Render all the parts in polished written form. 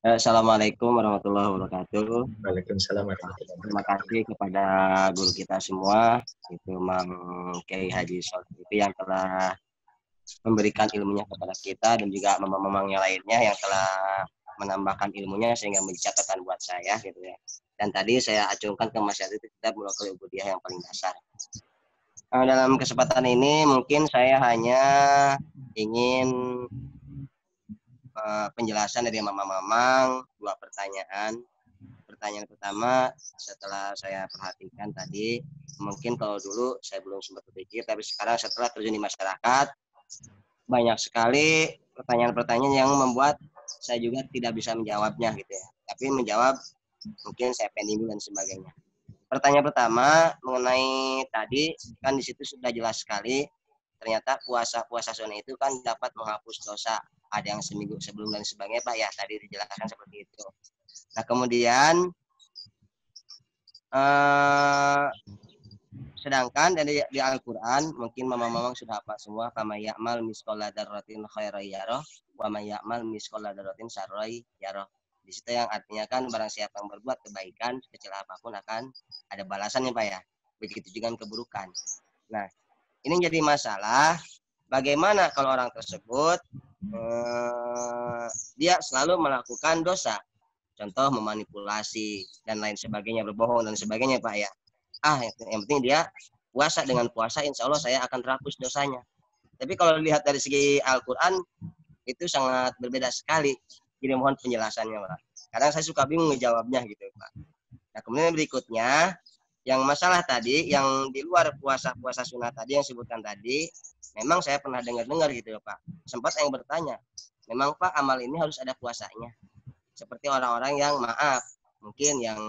Assalamualaikum warahmatullahi wabarakatuh. Waalaikumsalam warahmatullahi Terima wabarakatuh. kasih kepada guru kita semua, itu Mang Kiai Haji Solkiti yang telah memberikan ilmunya kepada kita dan juga memang yang lainnya yang telah menambahkan ilmunya sehingga menjadi catatan buat saya gitu ya. Dan tadi saya acungkan ke masyarakat itu kita mulai ubudiyah yang paling dasar. Dalam kesempatan ini mungkin saya hanya ingin penjelasan dari Mamang dua pertanyaan. Pertanyaan pertama, setelah saya perhatikan tadi, mungkin kalau dulu saya belum sempat berpikir, tapi sekarang setelah terjun di masyarakat, banyak sekali pertanyaan-pertanyaan yang membuat saya juga tidak bisa menjawabnya gitu ya. Tapi menjawab mungkin saya pending dan sebagainya. Pertanyaan pertama mengenai tadi kan di situ sudah jelas sekali ternyata puasa sunnah itu kan dapat menghapus dosa. Ada yang seminggu sebelum dan sebagainya Pak ya, tadi dijelaskan seperti itu. Nah kemudian sedangkan di Al-Quran mungkin mamang sudah apa semua, kama ya'mal misqala dzarratin khairan yarah wa may ya'mal misqala dzarratin syarran yarah. Di situ yang artinya kan barang siapa yang berbuat kebaikan kecil apapun akan ada balasannya Pak ya. Begitu juga keburukan. Nah, ini jadi masalah bagaimana kalau orang tersebut dia selalu melakukan dosa. Contoh memanipulasi dan lain sebagainya, berbohong dan sebagainya Pak ya. Yang penting dia puasa, dengan puasa insya Allah saya akan terhapus dosanya. Tapi kalau dilihat dari segi Al-Quran itu sangat berbeda sekali. Jadi mohon penjelasannya Pak. Kadang saya suka bingung ngejawabnya gitu Pak. Nah kemudian berikutnya yang masalah tadi yang di luar puasa sunnah tadi yang sebutkan tadi, memang saya pernah dengar gitu Pak. Sempat yang bertanya, memang Pak amal ini harus ada puasanya. Seperti orang-orang yang maaf mungkin yang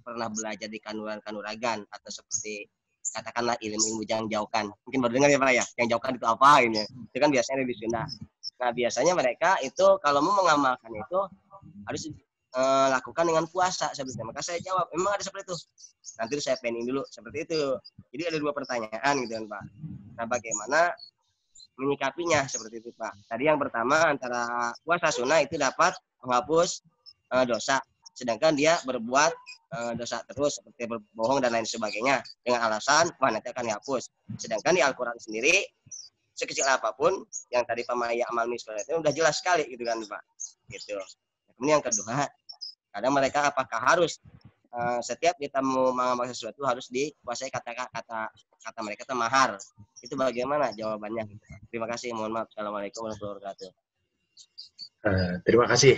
pernah belajar di kanuragan atau seperti katakanlah ilmu-ilmu yang jauhkan, mungkin baru dengar ya Pak ya, yang jauhkan itu apa ini, itu kan biasanya di Sunda. Nah biasanya mereka itu kalau mau mengamalkan itu harus lakukan dengan puasa sebetulnya. Maka saya jawab memang ada seperti itu, nanti saya planning dulu seperti itu. Jadi ada dua pertanyaan gitu kan Pak. Nah bagaimana menyikapinya seperti itu Pak. Tadi yang pertama antara puasa sunnah itu dapat menghapus dosa, sedangkan dia berbuat dosa terus seperti berbohong dan lain sebagainya dengan alasan wah nanti akan dihapus. Sedangkan di Al-Quran sendiri sekecil apapun yang tadi pemaya amal misal itu udah jelas sekali gitu kan Pak. Gitu. Kemudian yang kedua, kadang mereka apakah harus setiap kita mau mengamalkan sesuatu harus dikuasai kata mereka itu mahar. Itu bagaimana jawabannya? Terima kasih. Mohon maaf. Assalamualaikum warahmatullahi wabarakatuh. Terima kasih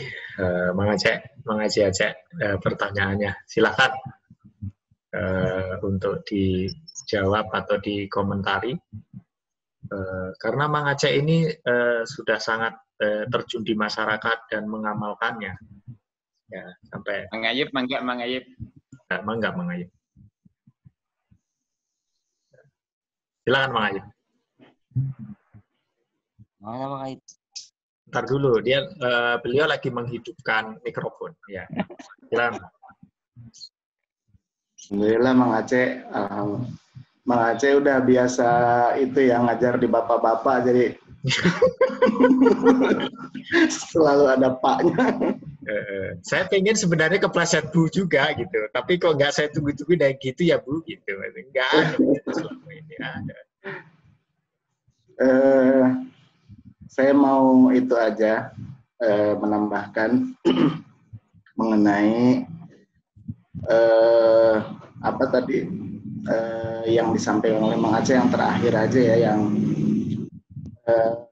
Mang Aceh pertanyaannya. Silakan untuk dijawab atau dikomentari. Karena Mang Aceh ini sudah sangat terjun di masyarakat dan mengamalkannya. Ya, sampai Mang Ayub, Mang Ayub. Mangga, Mang Ayub. Silakan Mang Ayub. Mana Mang Ayub? Ntar dulu, beliau lagi menghidupkan mikrofon. Ya, silakan. Alhamdulillah Mang Aceh, Mang Aceh udah biasa itu yang ngajar di bapak-bapak jadi selalu ada paknya. Saya pengen sebenarnya kepleset Bu juga gitu, tapi kok nggak saya tunggu-tunggu dari gitu ya Bu gitu, nggak ada selama ini ada. Saya mau itu aja menambahkan mengenai apa tadi yang disampaikan oleh Mang Aceh yang terakhir aja ya, yang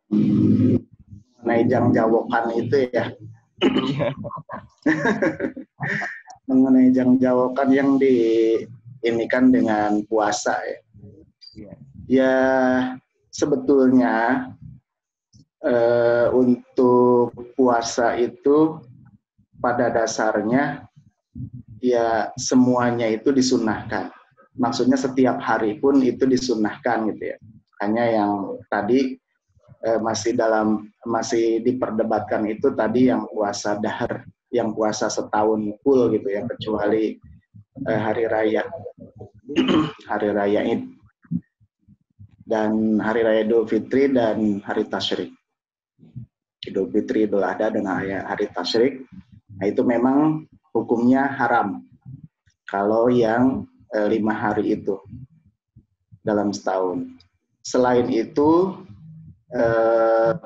mengenai jangjawokan itu ya. Mengenai jangjawokan yang diinikan dengan puasa ya. Ya sebetulnya untuk puasa itu pada dasarnya ya semuanya itu disunnahkan. Maksudnya setiap hari pun itu disunnahkan gitu ya. Hanya yang tadi masih diperdebatkan itu tadi yang puasa dahar, yang puasa setahun full gitu ya, kecuali hari raya hari raya Id dan hari raya Idul Fitri dan hari Tasyrik. Idul Fitri, Idul Adha dengan hari Tasyrik Nah, itu memang hukumnya haram kalau yang 5 hari itu dalam setahun. Selain itu,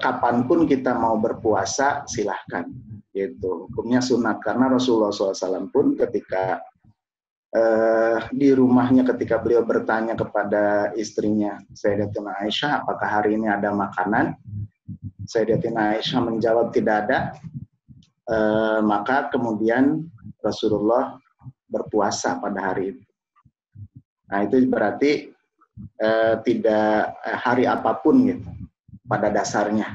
kapanpun kita mau berpuasa, silahkan. Gitu. Hukumnya sunat, karena Rasulullah SAW pun ketika di rumahnya, ketika beliau bertanya kepada istrinya, Sayyidatina Aisyah, apakah hari ini ada makanan? Sayyidatina Aisyah menjawab tidak ada. Maka kemudian Rasulullah berpuasa pada hari itu. Nah, itu berarti tidak hari apapun gitu pada dasarnya.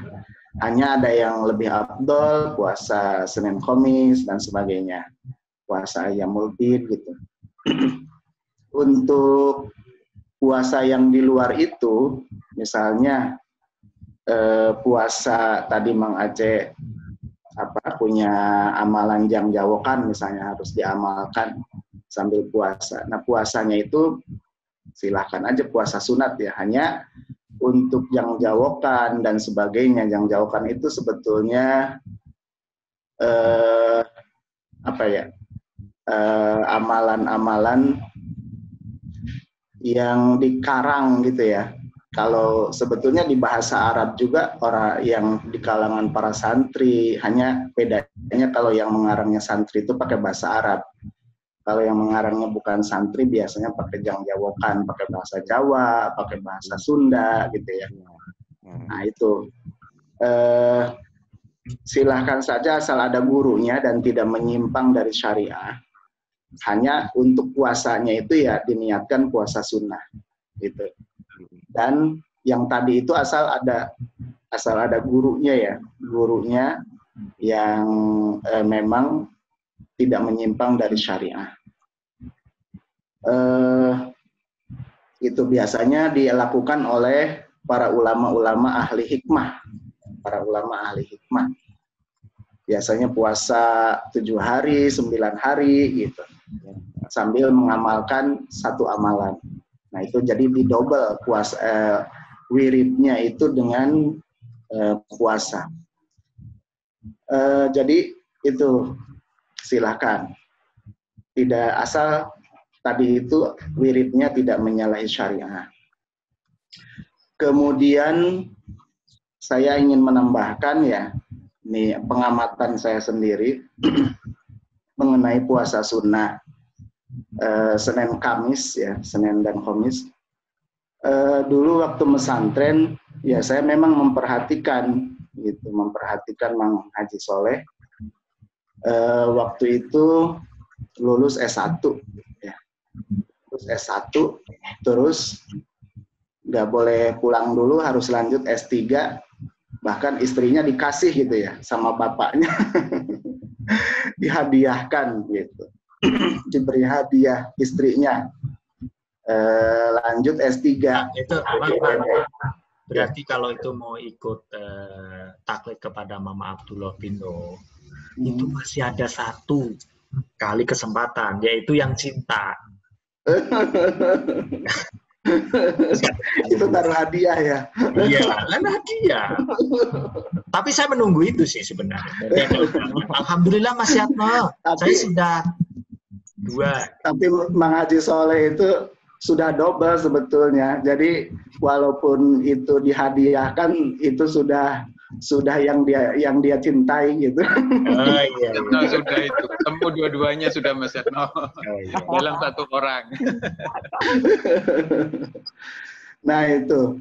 Hanya ada yang lebih afdol, puasa Senin Khamis dan sebagainya. Puasa Ayyamul Bid gitu. Untuk puasa yang di luar itu, misalnya puasa tadi Mang Aceh punya amalan jam jawokan misalnya harus diamalkan sambil puasa. Nah, puasanya itu silahkan aja puasa sunat ya, hanya untuk yang jawokan dan sebagainya. Yang jawokan itu sebetulnya amalan-amalan yang dikarang gitu ya. Kalau sebetulnya di bahasa Arab juga orang yang di kalangan para santri, hanya bedanya kalau yang mengarangnya santri itu pakai bahasa Arab. Kalau yang mengarangnya bukan santri biasanya pakai jangjawokan, pakai bahasa Jawa, pakai bahasa Sunda gitu ya. Nah itu silahkan saja asal ada gurunya dan tidak menyimpang dari syariah. Hanya untuk puasanya itu ya diniatkan puasa sunnah gitu. Dan yang tadi itu asal ada gurunya ya, gurunya yang memang tidak menyimpang dari syariah. Itu biasanya dilakukan oleh para ulama-ulama ahli hikmah. Para ulama ahli hikmah. Biasanya puasa 7 hari, 9 hari gitu. Sambil mengamalkan satu amalan. Nah, itu jadi didobel puasa wiridnya itu dengan puasa. Jadi itu silakan. Tidak asal tadi itu wiridnya tidak menyalahi syariah. Kemudian saya ingin menambahkan ya, ini pengamatan saya sendiri mengenai puasa sunnah Senin Kamis ya, Senin dan Kamis. Dulu waktu mesantren ya saya memang memperhatikan Mang Haji Soleh. Waktu itu lulus S1 ya. Lulus S1 terus nggak boleh pulang dulu, harus lanjut S3, bahkan istrinya dikasih gitu ya sama bapaknya. Dihadiahkan gitu. Diberi hadiah istrinya lanjut S3. Nah, itu berarti kalau itu mau ikut taklid kepada Mama Abdullah bin Nuh, itu masih ada 1 kali kesempatan, yaitu yang cinta. Itu taruh hadiah ya. Iya, kan hadiah. Tapi saya menunggu itu sih sebenarnya. Alhamdulillah Mas Yatno, saya sudah 2. Tapi Mang Haji Soleh itu sudah double sebetulnya. Jadi walaupun itu dihadiahkan, itu sudah yang dia cintai gitu. Oh iya. Sudah itu ketemu dua-duanya sudah Mas Yatno. Dalam satu orang. Nah itu.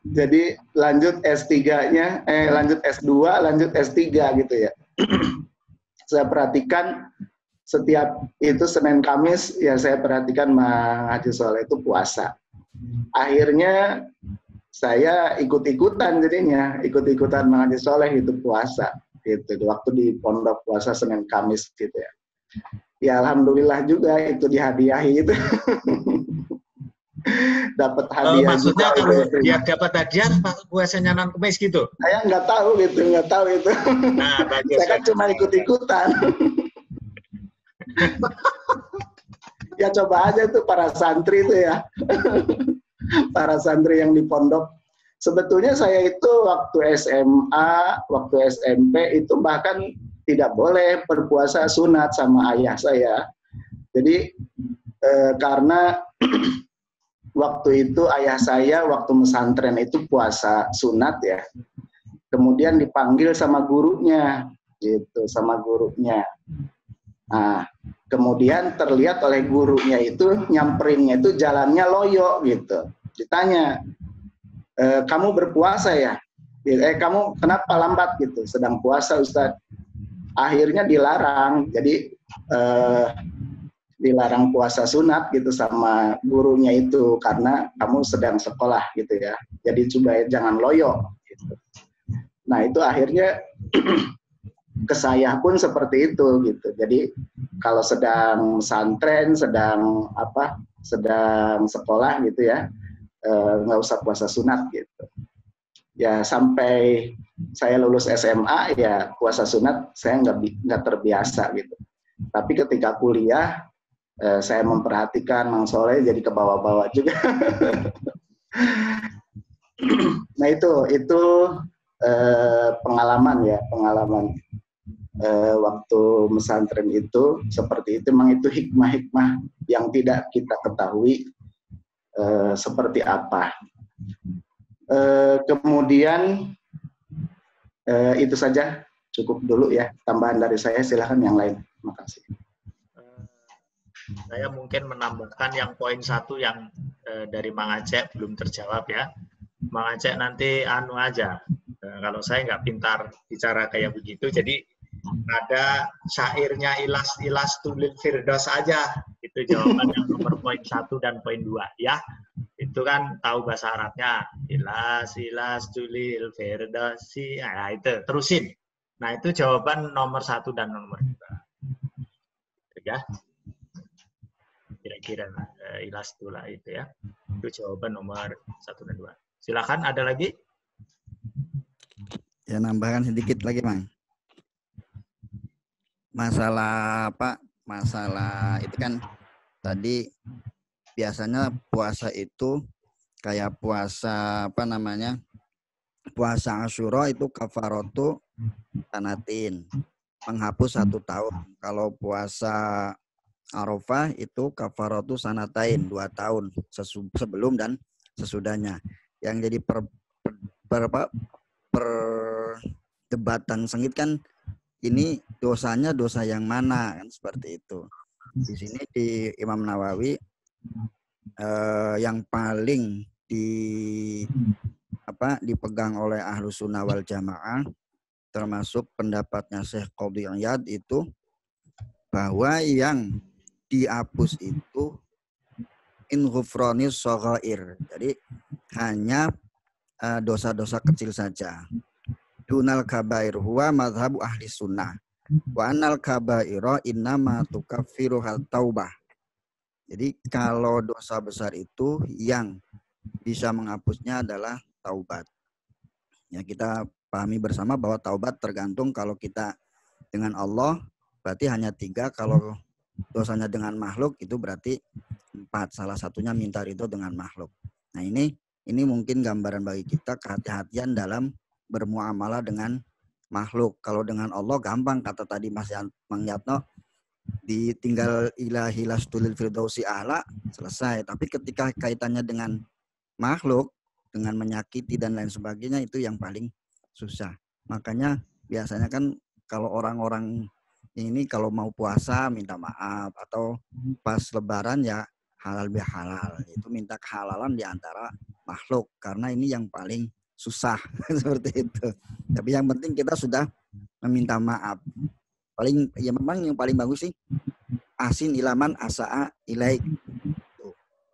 Jadi lanjut S3-nya, lanjut S2, lanjut S3 gitu ya. Saya perhatikan setiap itu Senin Kamis ya saya perhatikan Mang Haji Soleh itu puasa. Akhirnya saya ikut-ikutan jadinya, ikut-ikutan Mang Haji Soleh itu puasa gitu. Waktu di pondok puasa Senin Kamis gitu ya. Ya alhamdulillah juga itu dihadiahi itu. Dapat hadiah. Maksudnya juga, kalau dia dapat hadiah puasanya non Kamis gitu? Saya nggak tahu itu. Nah, saya kan cuma ikut-ikutan. Ya coba aja tuh para santri itu ya. Para santri yang di pondok. Sebetulnya saya itu waktu SMA, waktu SMP itu bahkan tidak boleh berpuasa sunat sama ayah saya. Jadi karena waktu itu ayah saya waktu pesantren itu puasa sunat ya. Kemudian dipanggil sama gurunya, gitu, sama gurunya. Nah, kemudian terlihat oleh gurunya itu nyamperinnya itu jalannya loyo gitu. Ditanya, kamu berpuasa ya? Kamu kenapa lambat gitu? Sedang puasa Ustadz. Akhirnya dilarang, jadi dilarang puasa sunat gitu sama gurunya itu karena kamu sedang sekolah gitu ya. Jadi coba jangan loyo. Gitu. Nah itu akhirnya ke saya pun seperti itu gitu. Jadi kalau sedang pesantren, sedang sekolah gitu ya, nggak usah puasa sunat gitu. Ya sampai saya lulus SMA ya puasa sunat saya nggak terbiasa gitu. Tapi ketika kuliah saya memperhatikan Mang Soleh jadi ke bawah-bawah juga. Nah itu pengalaman waktu pesantren itu seperti itu. Memang itu hikmah-hikmah yang tidak kita ketahui seperti apa. Kemudian itu saja, cukup dulu ya tambahan dari saya, silahkan yang lain. Terima kasih. Saya mungkin menambahkan yang poin 1 yang dari Mang Aceh belum terjawab ya. Mang Aceh nanti anu aja, kalau saya nggak pintar bicara kayak begitu, jadi ada syairnya ilas tulil firdaus aja, itu jawaban yang nomor poin 1 dan poin 2 ya. Itu kan tahu bahasa Arabnya, ilas tulil firdausi, nah itu terusin. Nah itu jawaban nomor 1 dan nomor 2 ya. Kira-kira ilas tula itu ya. Itu jawaban nomor 1 dan 2. Silakan, ada lagi? Ya, nambahkan sedikit lagi, Mang. Masalah apa? Masalah itu kan tadi biasanya puasa itu kayak puasa apa namanya? Puasa Asyura itu kafaratu sanatin, menghapus 1 tahun. Kalau puasa Arafah itu kafaratu sanatain, 2 tahun sebelum dan sesudahnya. Yang jadi perdebatan sengit kan ini dosanya dosa yang mana kan, seperti itu. Di sini di Imam Nawawi yang paling dipegang oleh Ahlus Sunnah wal Jamaah, termasuk pendapatnya Syekh Qadhi Iyad itu, bahwa yang dihapus itu in ghufranis shaghair. Jadi hanya dosa-dosa kecil saja. Dunal kabair huwa madhabu ahli sunnah. Wa anal kabaira innama tukaffiru taubah. Jadi kalau dosa besar itu yang bisa menghapusnya adalah taubat. Ya, kita pahami bersama bahwa taubat tergantung, kalau kita dengan Allah berarti hanya 3, kalau dosanya dengan makhluk itu berarti 4. Salah satunya minta ridho dengan makhluk. Nah ini mungkin gambaran bagi kita kehati-hatian dalam bermuamalah dengan makhluk. Kalau dengan Allah gampang, kata tadi Mas Mang Yatno, ditinggal ilahi lastulil firdausi a'la, selesai. Tapi ketika kaitannya dengan makhluk, dengan menyakiti dan lain sebagainya, itu yang paling susah. Makanya biasanya kan kalau orang-orang ini kalau mau puasa minta maaf, atau pas lebaran ya halal bihalal, itu minta kehalalan di antara makhluk, karena ini yang paling susah seperti itu. Tapi yang penting kita sudah meminta maaf. Paling ya memang yang paling bagus sih asin ilaman asa'a ilaik.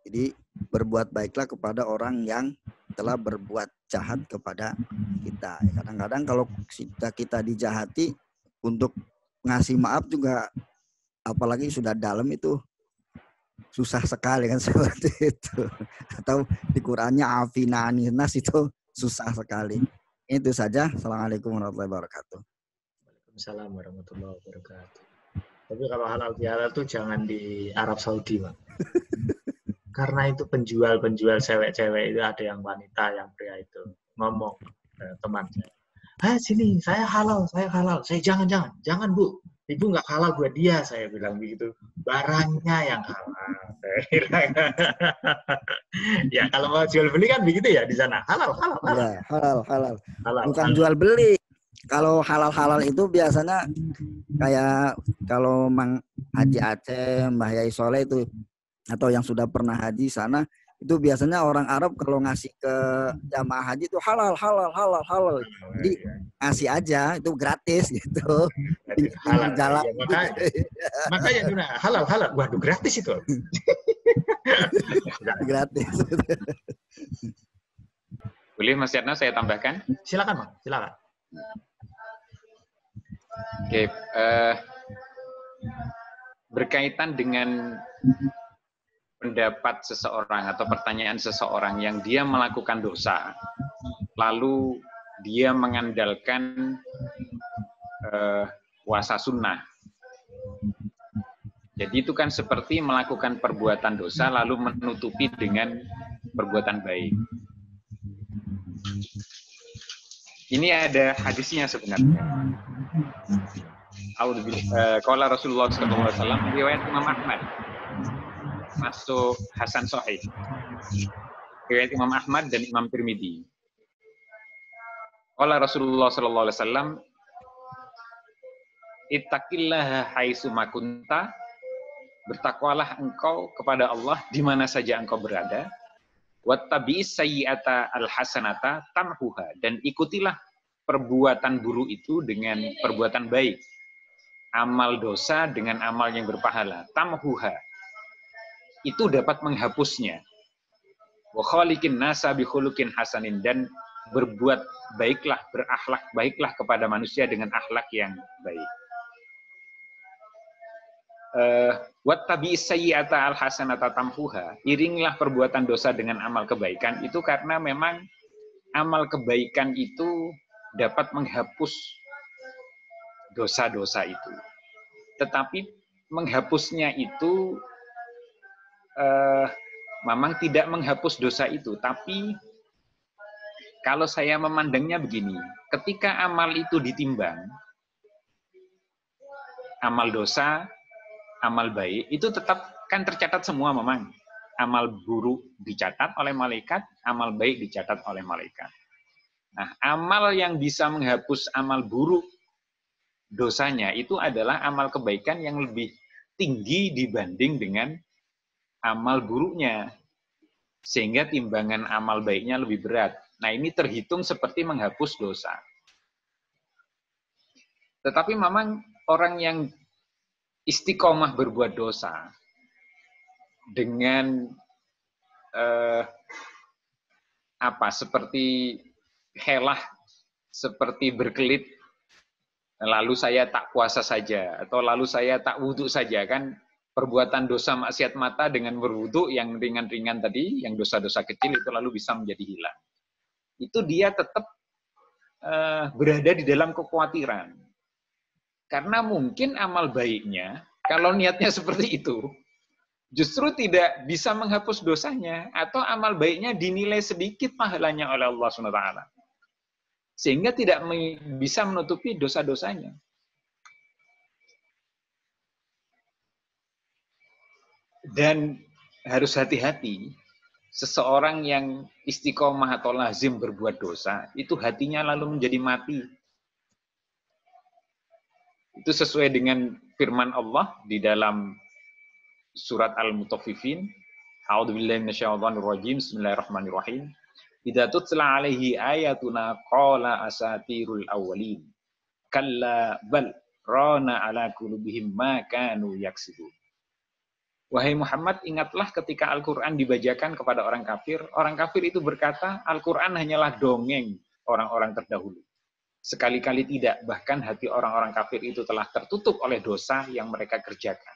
Jadi berbuat baiklah kepada orang yang telah berbuat jahat kepada kita. Kadang-kadang kalau kita dijahati, untuk ngasih maaf juga, apalagi sudah dalam, itu susah sekali kan, seperti itu. Atau di Qur'annya afina anin nas, itu susah sekali. Itu saja. Assalamualaikum warahmatullahi wabarakatuh. Waalaikumsalam warahmatullahi wabarakatuh. Tapi kalau halal bihalal tuh jangan di Arab Saudi, Pak. Karena itu penjual cewek-cewek itu ada yang wanita, yang pria itu ngomong teman saya. sini, saya halal. Saya jangan Bu. Ibu nggak halal buat dia, saya bilang begitu. Barangnya yang halal. Saya bilang. Ya kalau mau jual beli kan begitu ya di sana. Halal. Ya, halal. Bukan halal. jual beli. Kalau halal itu biasanya kayak kalau Mang Haji Aceh, Mbah Yai Soleh itu atau yang sudah pernah haji sana, itu biasanya orang Arab kalau ngasih ke jamaah haji itu halal. Jadi ngasih aja, itu gratis gitu. Halal. Jalan. Ya, makanya Duna, halal. Waduh, gratis itu. Gratis. Boleh Mas Yatno saya tambahkan? Silakan, Bang. Silakan. Oke, berkaitan dengan pendapat seseorang atau pertanyaan seseorang yang dia melakukan dosa, lalu dia mengandalkan puasa sunnah. Jadi itu kan seperti melakukan perbuatan dosa lalu menutupi dengan perbuatan baik. Ini ada hadisnya sebenarnya. Qala Rasulullah SAW, riwayat Imam Ahmad, masuk Hasan Sahih. Riwayat Imam Ahmad dan Imam Tirmidzi. Qala Rasulullah SAW, ittaqillaha haitsu ma kunta, bertakwalah engkau kepada Allah di mana saja engkau berada. Wattabi'is sayyi'ata al-hasanata tamhuha, dan ikutilah perbuatan buruk itu dengan perbuatan baik. Amal dosa dengan amal yang berpahala. Tamhuha, itu dapat menghapusnya. Wa khaliqin nasa bi khuluqin hasanin, dan berbuat baiklah, berakhlak baiklah kepada manusia dengan akhlak yang baik. Wattabi'is sayyi'ata al-hasanata tamhuha, iringlah perbuatan dosa dengan amal kebaikan, itu karena memang amal kebaikan itu dapat menghapus dosa-dosa itu. Tetapi menghapusnya itu memang tidak menghapus dosa itu, tapi kalau saya memandangnya begini, ketika amal itu ditimbang, amal dosa, amal baik, itu tetap kan tercatat semua memang. Amal buruk dicatat oleh malaikat, amal baik dicatat oleh malaikat. Nah, amal yang bisa menghapus amal buruk dosanya itu adalah amal kebaikan yang lebih tinggi dibanding dengan amal buruknya. Sehingga timbangan amal baiknya lebih berat. Nah, ini terhitung seperti menghapus dosa. Tetapi memang orang yang istiqomah berbuat dosa dengan seperti helah, seperti berkelit, lalu saya tak puasa saja, atau lalu saya tak wudhu saja, kan perbuatan dosa maksiat mata dengan berwudhu yang ringan-ringan tadi, yang dosa-dosa kecil itu lalu bisa menjadi hilang. Itu dia tetap berada di dalam kekhawatiran. Karena mungkin amal baiknya, kalau niatnya seperti itu, justru tidak bisa menghapus dosanya, atau amal baiknya dinilai sedikit pahalanya oleh Allah SWT. Sehingga tidak bisa menutupi dosa-dosanya. Dan harus hati-hati, seseorang yang istiqomah atau lazim berbuat dosa, itu hatinya lalu menjadi mati. Itu sesuai dengan firman Allah di dalam surat Al-Mutaffifin. A'udzubillahi minasyaitonirrajim. Bismillahirrahmanirrahim. Idza tutla 'alaihi ayatuna qala asatirul awwalin. Kalla bal rana 'ala qulubihim ma kanu yaksibun. Wahai Muhammad, ingatlah ketika Al-Qur'an dibacakan kepada orang kafir itu berkata, Al-Qur'an hanyalah dongeng orang-orang terdahulu. Sekali-kali tidak, bahkan hati orang-orang kafir itu telah tertutup oleh dosa yang mereka kerjakan.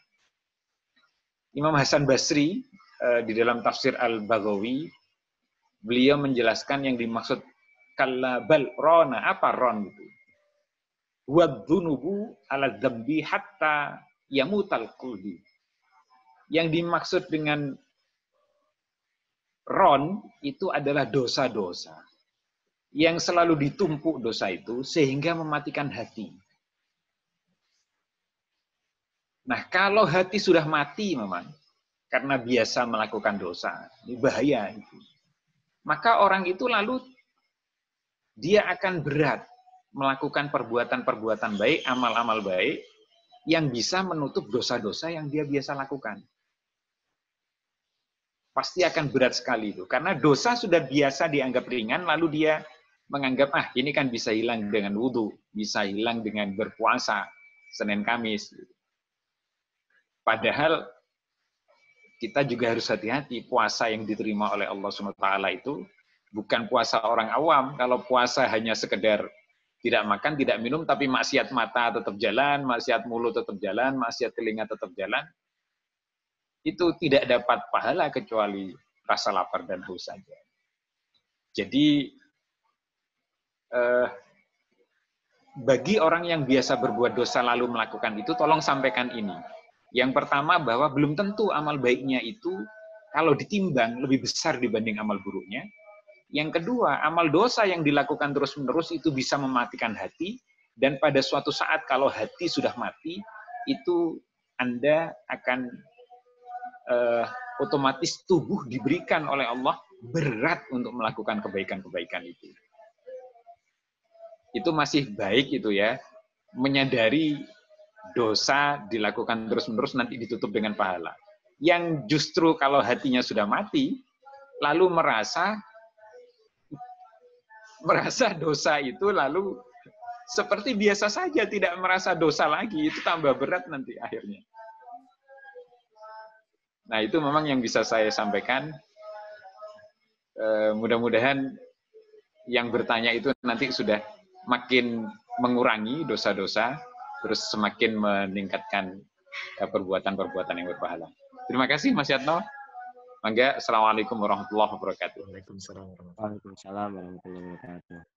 Imam Hasan Basri di dalam tafsir Al-Baghawi, beliau menjelaskan yang dimaksud kalla bal rona, apa ron itu? Wadzunubu ala dzambi hatta yamutal qalbi. Yang dimaksud dengan ron itu adalah dosa-dosa yang selalu ditumpuk dosa itu sehingga mematikan hati. Nah, kalau hati sudah mati memang karena biasa melakukan dosa, ini bahaya itu. Maka orang itu lalu dia akan berat melakukan perbuatan-perbuatan baik, amal-amal baik yang bisa menutup dosa-dosa yang dia biasa lakukan. Pasti akan berat sekali itu. Karena dosa sudah biasa dianggap ringan, lalu dia menganggap, ini kan bisa hilang dengan wudhu, bisa hilang dengan berpuasa, Senin Kamis. Padahal kita juga harus hati-hati, puasa yang diterima oleh Allah SWT itu bukan puasa orang awam. Kalau puasa hanya sekedar tidak makan, tidak minum, tapi maksiat mata tetap jalan, maksiat mulut tetap jalan, maksiat telinga tetap jalan, itu tidak dapat pahala kecuali rasa lapar dan haus saja. Jadi, bagi orang yang biasa berbuat dosa lalu melakukan itu, tolong sampaikan ini. Yang pertama, bahwa belum tentu amal baiknya itu, kalau ditimbang, lebih besar dibanding amal buruknya. Yang kedua, amal dosa yang dilakukan terus-menerus itu bisa mematikan hati, dan pada suatu saat kalau hati sudah mati, itu Anda akan otomatis tubuh diberikan oleh Allah berat untuk melakukan kebaikan-kebaikan itu. Itu masih baik itu ya, menyadari dosa dilakukan terus-menerus nanti ditutup dengan pahala. Yang justru kalau hatinya sudah mati, lalu merasa dosa itu lalu seperti biasa saja, tidak merasa dosa lagi, itu tambah berat nanti akhirnya. Nah, itu memang yang bisa saya sampaikan. Mudah-mudahan yang bertanya itu nanti sudah makin mengurangi dosa-dosa, terus semakin meningkatkan perbuatan-perbuatan yang berpahala. Terima kasih Mas Yatno. Mangga, Assalamualaikum warahmatullahi wabarakatuh. Waalaikumsalam warahmatullahi wabarakatuh. Waalaikumsalam warahmatullahi wabarakatuh.